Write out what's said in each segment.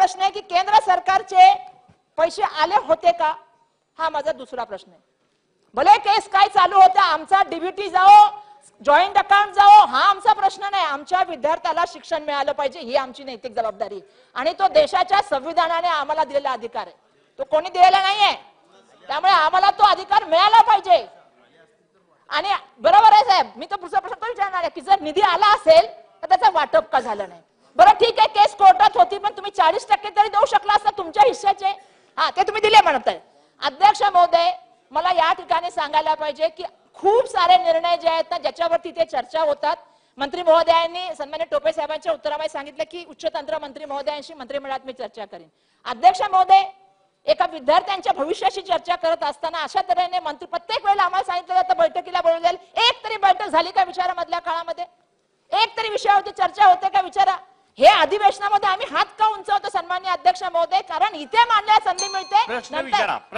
प्रश्न आहे की केंद्र सरकारचे पैसे आले होते का, हा माझा दुसरा प्रश्न आहे. भले केस काय चालू होता, आमचा डीबीटी जाओ, जॉईंट अकाउंट जाओ, हा आमचा प्रश्न नाही. आमच्या विद्यार्थ्याला शिक्षण मिळालं पाहिजे ही आमची नैतिक जबाबदारी आणि तो देशाच्या संविधानाने आम्हाला दिलेला अधिकार आहे, तो कोणी दिलेला नाहीये. त्यामुळे आम्हाला तो अधिकार मिळाला पाहिजे. आणि बरोबर आहे साहेब, मी तो पुढचा प्रश्न तो विचारणार आहे की जर निधी आला असेल तर त्याचं वाटप का झालं नाही. बरं ठीक आहे, केस कोर्टात होती पण तुम्ही 40% तरी देऊ शकला असता तुमच्या हिश्श्याचे, हा ते तुम्ही दिले म्हणत आहे. अध्यक्ष महोदय, मला या ठिकाणी सांगायला पाहिजे की खूप सारे निर्णय जे आहेत ना ज्याच्यावरती ते चर्चा होतात. मंत्री महोदयांनी सन्मान्य टोपे साहेबांच्या उत्तरामध्ये सांगितलं की उच्च तंत्र मंत्री महोदयांशी मंत्रिमंडळात मी चर्चा करेन. अध्यक्ष महोदय, एका विद्यार्थ्यांच्या भविष्याची चर्चा करत असताना अशा तऱ्हेने मंत्री प्रत्येक वेळेला आम्हाला सांगितलं जातं बैठकीला बोलवलं जाईल. एक तरी बैठक झाली का विचारामधल्या काळामध्ये, एक तरी विषयावरती चर्चा होते का विचारा. हे अधिवेशनामध्ये आम्ही हात का उंचावतो सन्मान्य अध्यक्ष महोदय, कारण इथे मांडण्यास संधी मिळते.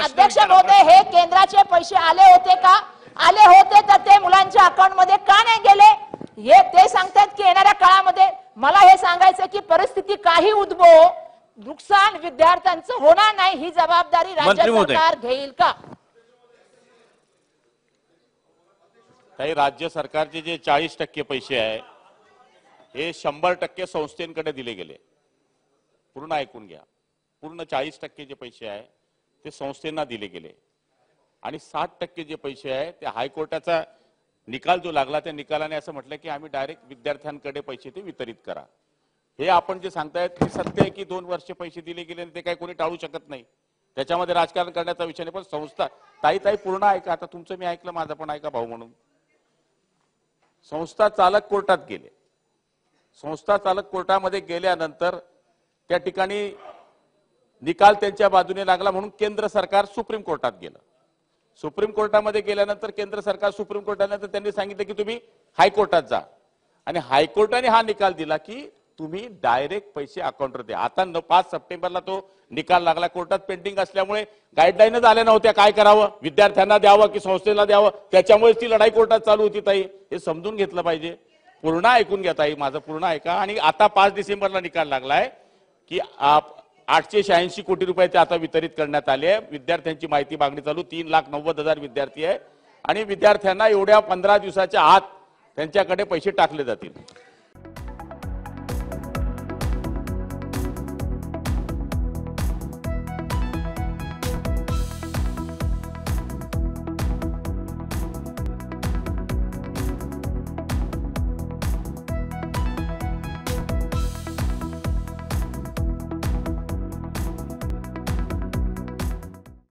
अध्यक्ष महोदय, हे केंद्राचे पैसे आले होते का, आले होते तर ते मुलांच्या अकाउंट मध्ये का नाही गेले हे ते सांगतात की येणाऱ्या काळामध्ये. मला हे सांगायचं की परिस्थिती काही उद्भव, नुकसान विद्यार्थ्यांचं होणार नाही ही जबाबदारी राज्य सरकार घेईल का. काही राज्य सरकारचे जे 40% पैसे आहे हे 100% संस्थेकडे दिले गेले. पूर्ण ऐकून घ्या, पूर्ण 40% जे पैसे आहे ते संस्थेंना दिले गेले आणि 60% जे पैसे आहे ते हायकोर्टाचा निकाल जो लागला त्या निकालाने असं म्हटलं की आम्ही डायरेक्ट विद्यार्थ्यांकडे पैसे ते वितरित करा. हे आपण जे सांगतायत ते सत्य आहे की 2 वर्ष पैसे दिले गेले ते काही कोणी टाळू शकत नाही, त्याच्यामध्ये राजकारण करण्याचा विषय नाही. पण संस्था ताई पूर्ण ऐका, आता तुमचं मी ऐकलं, माझं पण ऐका भाऊ म्हणून. संस्था चालक कोर्टात गेले, संस्था चालक कोर्टामध्ये गेल्यानंतर त्या ठिकाणी निकाल त्यांच्या बाजूने लागला म्हणून केंद्र सरकार सुप्रीम कोर्टात गेलं. सुप्रीम कोर्टामध्ये गेल्यानंतर केंद्र सरकार सुप्रीम कोर्टानंतर त्यांनी सांगितलं की तुम्ही हायकोर्टात जा आणि हायकोर्टाने हा निकाल दिला की तुम्ही डायरेक्ट पैसे अकाउंटवर द्या. आता 5 सप्टेंबरला तो निकाल लागला, कोर्टात पेंडिंग असल्यामुळे गाईडलाईनच आल्या नव्हत्या काय करावं, विद्यार्थ्यांना द्यावं की संस्थेला द्यावं, त्याच्यामुळे ती लढाई कोर्टात चालू होती. ताई हे समजून घेतलं पाहिजे. पूर्ण ऐकून घ्या ताई, माझं पूर्ण ऐका. आणि आता 5 डिसेंबरला निकाल लागलाय की 886 कोटी रुपये ते आता वितरित करण्यात आले. विद्यार्थ्यांची माहिती मागणी चालू, 3,90,000 विद्यार्थी आहे आणि विद्यार्थ्यांना एवढ्या 15 दिवसाच्या आत त्यांच्याकडे पैसे टाकले जातील.